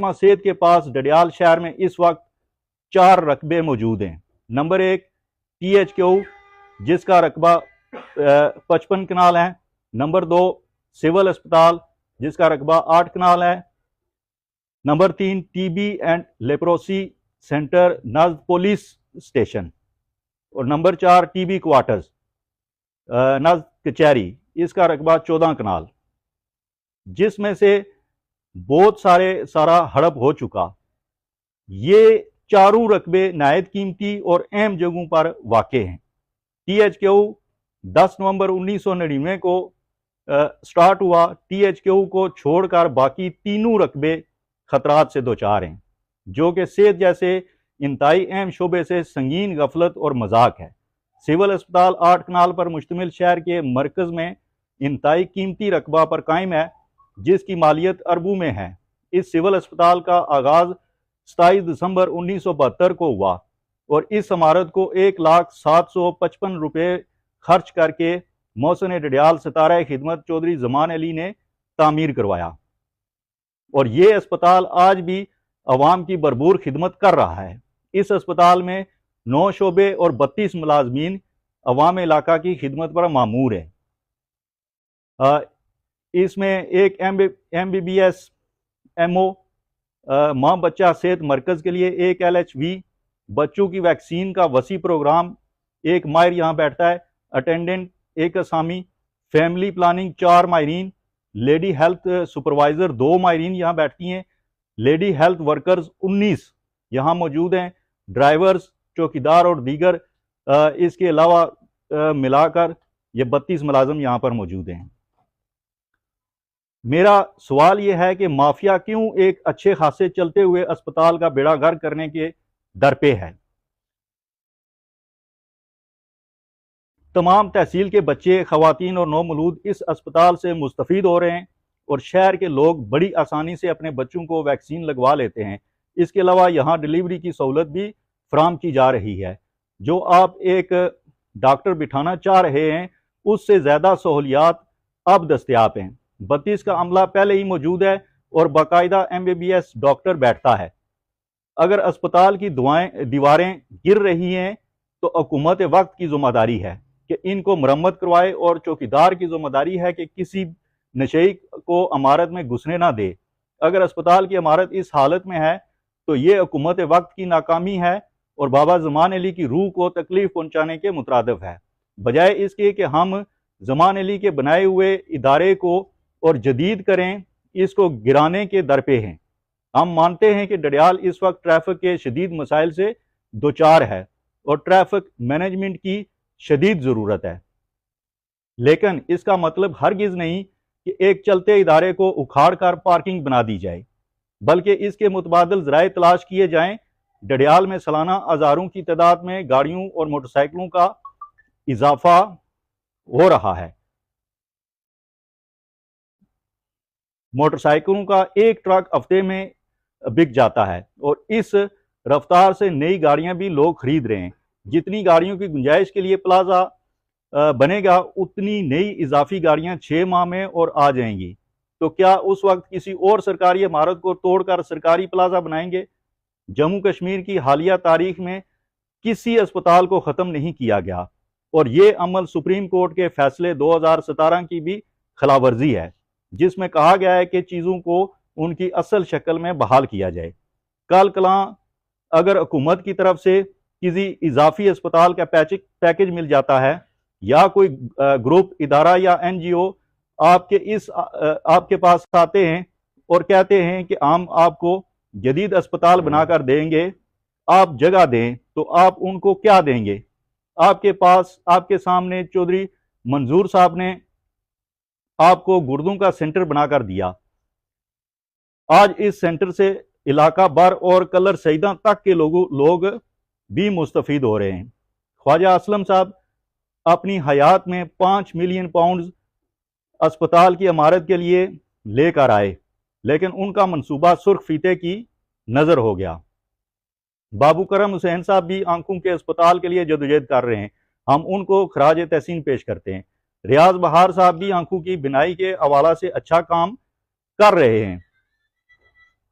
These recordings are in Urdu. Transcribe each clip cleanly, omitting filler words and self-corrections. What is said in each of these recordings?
صحت کے پاس ڈڈیال شہر میں اس وقت 4 رقبے موجود ہیں۔ نمبر 1 THQ جس کا رقبہ 55 کنال ہے۔ نمبر 2 سول اسپتال جس کا رقبہ 8 کنال ہے۔ Number 3 TB and leprosy centre نزد پولیس اسٹیشن، اور نمبر 4 TB کوارٹرز نزد کچہری، اس کا رقبہ 14 کنال، جس میں سے بہت سارا ہڑپ ہو چکا۔ یہ چاروں رقبے نہایت قیمتی اور اہم جگہوں پر واقع ہیں۔ THQ 10 نومبر 1999 کو سٹارٹ ہوا۔ THQ کو چھوڑ کر باقی تینوں رقبے خطرات سے دوچار ہیں، جو کہ صحت جیسے انتہائی اہم شعبے سے سنگین غفلت اور مذاق ہے۔ سول اسپتال 8 کنال پر مشتمل شہر کے مرکز میں انتہائی قیمتی رقبہ پر قائم ہے، جس کی مالیت اربوں میں ہے۔ اس سول اسپتال کا آغاز 27 دسمبر 1972 کو ہوا اور اس عمارت کو 1,07,55 روپے خرچ کر کے محسن ڈڈیال ستارہ خدمت چودھری زمان علی نے تعمیر کروایا، اور یہ اسپتال آج بھی عوام کی بھرپور خدمت کر رہا ہے۔ اس اسپتال میں 9 شعبے اور 32 ملازمین عوام علاقہ کی خدمت پر مامور ہیں۔ اس میں ایک MBBS MO ماں بچہ صحت مرکز کے لیے ایک LHV، بچوں کی ویکسین کا وسیع پروگرام، ایک ماہر یہاں بیٹھتا ہے، اٹینڈنٹ ایک اسامی، فیملی پلاننگ 4 ماہرین، لیڈی ہیلتھ سپروائزر 2 ماہرین یہاں بیٹھتی ہیں، لیڈی ہیلتھ ورکرز 19 یہاں موجود ہیں، ڈرائیورز، چوکیدار اور دیگر اس کے علاوہ ملا کر یہ 32 ملازم یہاں پر موجود ہیں۔ میرا سوال یہ ہے کہ مافیا کیوں ایک اچھے خاصے چلتے ہوئے اسپتال کا بیڑا غرق کرنے کے درپے ہے؟ تمام تحصیل کے بچے، خواتین اور نومولود اس اسپتال سے مستفید ہو رہے ہیں، اور شہر کے لوگ بڑی آسانی سے اپنے بچوں کو ویکسین لگوا لیتے ہیں۔ اس کے علاوہ یہاں ڈیلیوری کی سہولت بھی فراہم کی جا رہی ہے۔ جو آپ ایک ڈاکٹر بٹھانا چاہ رہے ہیں، اس سے زیادہ سہولیات اب دستیاب ہیں۔ 32 کا عملہ پہلے ہی موجود ہے اور باقاعدہ MBBS ڈاکٹر بیٹھتا ہے۔ اگر اسپتال کی دیواریں گر رہی ہیں تو حکومت وقت کی ذمہ داری ہے کہ ان کو مرمت کروائے، اور چوکیدار کی ذمہ داری ہے کہ کسی نشئی کو عمارت میں گھسنے نہ دے۔ اگر اسپتال کی عمارت اس حالت میں ہے تو یہ حکومت وقت کی ناکامی ہے اور بابا زمان علی کی روح کو تکلیف پہنچانے کے مترادف ہے، بجائے اس کے کہ ہم زمان علی کے بنائے ہوئے ادارے کو اور جدید کریں، اس کو گرانے کے درپے ہیں۔ ہم مانتے ہیں کہ ڈڈیال اس وقت ٹریفک کے شدید مسائل سے دوچار ہے اور ٹریفک مینجمنٹ کی شدید ضرورت ہے، لیکن اس کا مطلب ہرگز نہیں کہ ایک چلتے ادارے کو اکھاڑ کر پارکنگ بنا دی جائے، بلکہ اس کے متبادل ذرائع تلاش کیے جائیں۔ ڈڈیال میں سالانہ ہزاروں کی تعداد میں گاڑیوں اور موٹر سائیکلوں کا اضافہ ہو رہا ہے۔ موٹر سائیکلوں کا ایک ٹرک ہفتے میں بک جاتا ہے، اور اس رفتار سے نئی گاڑیاں بھی لوگ خرید رہے ہیں۔ جتنی گاڑیوں کی گنجائش کے لیے پلازا بنے گا، اتنی نئی اضافی گاڑیاں 6 ماہ میں اور آ جائیں گی۔ تو کیا اس وقت کسی اور سرکاری عمارت کو توڑ کر سرکاری پلازا بنائیں گے؟ جموں کشمیر کی حالیہ تاریخ میں کسی اسپتال کو ختم نہیں کیا گیا، اور یہ عمل سپریم کورٹ کے فیصلے 2017 کی بھی خلاف ورزی ہے، جس میں کہا گیا ہے کہ چیزوں کو ان کی اصل شکل میں بحال کیا جائے۔ کل کلاں اگر حکومت کی طرف سے کسی اضافی اسپتال کا پیکج مل جاتا ہے، یا کوئی گروپ، ادارہ یا NGO آپ کے پاس آتے ہیں اور کہتے ہیں کہ ہم آپ کو جدید اسپتال بنا کر دیں گے، آپ جگہ دیں، تو آپ ان کو کیا دیں گے؟ آپ کے سامنے چودھری منظور صاحب نے آپ کو گردوں کا سینٹر بنا کر دیا۔ آج اس سینٹر سے علاقہ بھر اور کلر سیدہ تک کے لوگ بھی مستفید ہو رہے ہیں۔ خواجہ اسلم صاحب اپنی حیات میں 5 ملین پاؤنڈز اسپتال کی عمارت کے لیے لے کر آئے، لیکن ان کا منصوبہ سرخ فیتے کی نظر ہو گیا۔ بابو کرم حسین صاحب بھی آنکھوں کے اسپتال کے لیے جدوجہد کر رہے ہیں، ہم ان کو خراج تحسین پیش کرتے ہیں۔ ریاض بہار صاحب بھی آنکھوں کی بینائی کے حوالہ سے اچھا کام کر رہے ہیں،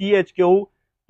THQ